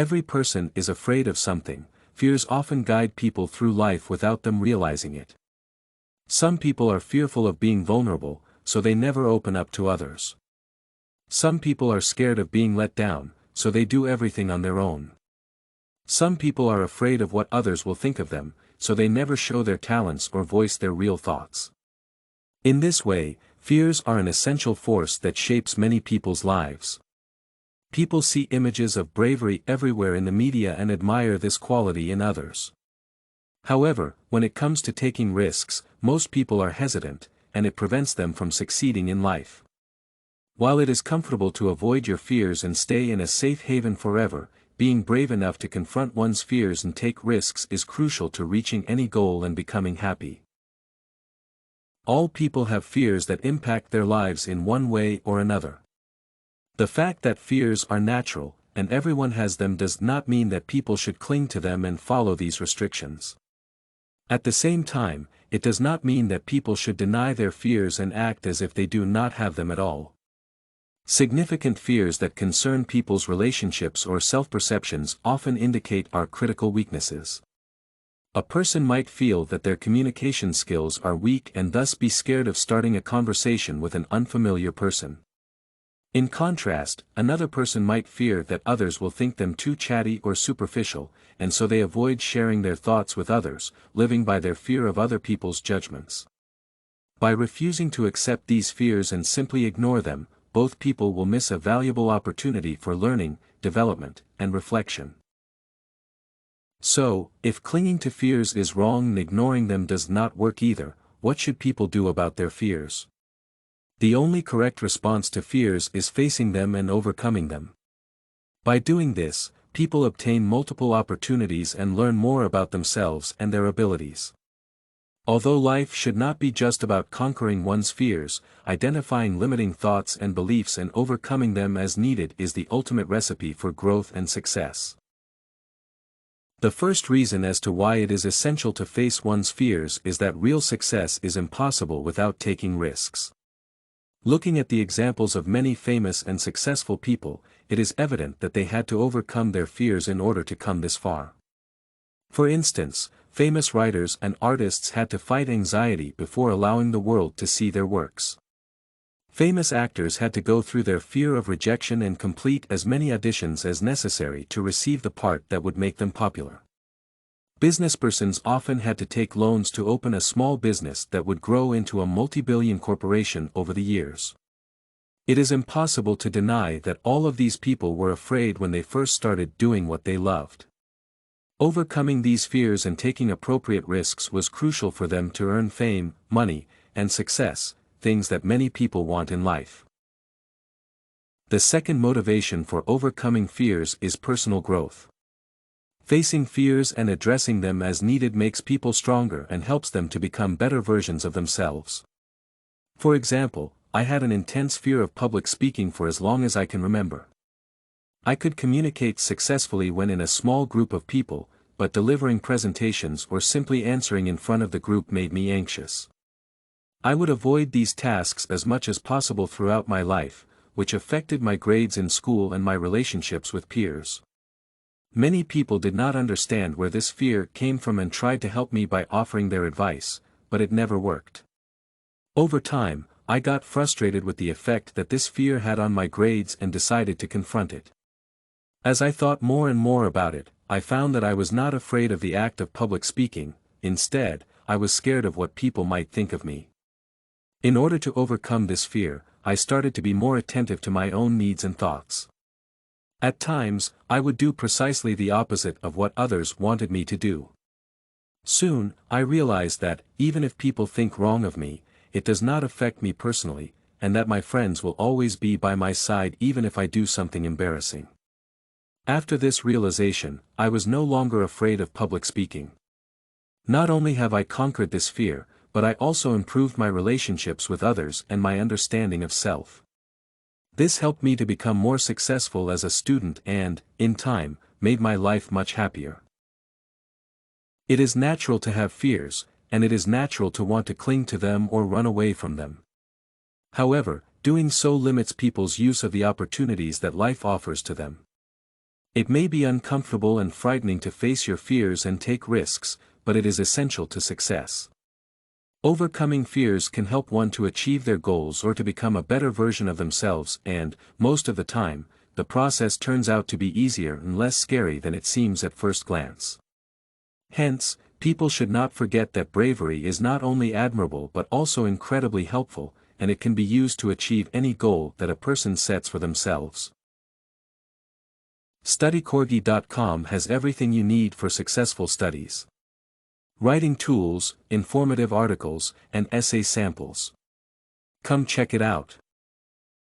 Every person is afraid of something. Fears often guide people through life without them realizing it. Some people are fearful of being vulnerable, so they never open up to others. Some people are scared of being let down, so they do everything on their own. Some people are afraid of what others will think of them, so they never show their talents or voice their real thoughts. In this way, fears are an essential force that shapes many people's lives. People see images of bravery everywhere in the media and admire this quality in others. However, when it comes to taking risks, most people are hesitant, and it prevents them from succeeding in life. While it is comfortable to avoid your fears and stay in a safe haven forever, being brave enough to confront one's fears and take risks is crucial to reaching any goal and becoming happy. All people have fears that impact their lives in one way or another. The fact that fears are natural, and everyone has them, does not mean that people should cling to them and follow these restrictions. At the same time, it does not mean that people should deny their fears and act as if they do not have them at all. Significant fears that concern people's relationships or self-perceptions often indicate our critical weaknesses. A person might feel that their communication skills are weak and thus be scared of starting a conversation with an unfamiliar person. In contrast, another person might fear that others will think them too chatty or superficial, and so they avoid sharing their thoughts with others, living by their fear of other people's judgments. By refusing to accept these fears and simply ignore them, both people will miss a valuable opportunity for learning, development, and reflection. So, if clinging to fears is wrong and ignoring them does not work either, what should people do about their fears? The only correct response to fears is facing them and overcoming them. By doing this, people obtain multiple opportunities and learn more about themselves and their abilities. Although life should not be just about conquering one's fears, identifying limiting thoughts and beliefs and overcoming them as needed is the ultimate recipe for growth and success. The first reason as to why it is essential to face one's fears is that real success is impossible without taking risks. Looking at the examples of many famous and successful people, it is evident that they had to overcome their fears in order to come this far. For instance, famous writers and artists had to fight anxiety before allowing the world to see their works. Famous actors had to go through their fear of rejection and complete as many auditions as necessary to receive the part that would make them popular. Businesspersons often had to take loans to open a small business that would grow into a multi-billion corporation over the years. It is impossible to deny that all of these people were afraid when they first started doing what they loved. Overcoming these fears and taking appropriate risks was crucial for them to earn fame, money, and success, things that many people want in life. The second motivation for overcoming fears is personal growth. Facing fears and addressing them as needed makes people stronger and helps them to become better versions of themselves. For example, I had an intense fear of public speaking for as long as I can remember. I could communicate successfully when in a small group of people, but delivering presentations or simply answering in front of the group made me anxious. I would avoid these tasks as much as possible throughout my life, which affected my grades in school and my relationships with peers. Many people did not understand where this fear came from and tried to help me by offering their advice, but it never worked. Over time, I got frustrated with the effect that this fear had on my grades and decided to confront it. As I thought more and more about it, I found that I was not afraid of the act of public speaking. Instead, I was scared of what people might think of me. In order to overcome this fear, I started to be more attentive to my own needs and thoughts. At times, I would do precisely the opposite of what others wanted me to do. Soon, I realized that, even if people think wrong of me, it does not affect me personally, and that my friends will always be by my side even if I do something embarrassing. After this realization, I was no longer afraid of public speaking. Not only have I conquered this fear, but I also improved my relationships with others and my understanding of self. This helped me to become more successful as a student and, in time, made my life much happier. It is natural to have fears, and it is natural to want to cling to them or run away from them. However, doing so limits people's use of the opportunities that life offers to them. It may be uncomfortable and frightening to face your fears and take risks, but it is essential to success. Overcoming fears can help one to achieve their goals or to become a better version of themselves and, most of the time, the process turns out to be easier and less scary than it seems at first glance. Hence, people should not forget that bravery is not only admirable but also incredibly helpful, and it can be used to achieve any goal that a person sets for themselves. StudyCorgi.com has everything you need for successful studies. Writing tools, informative articles, and essay samples. Come check it out.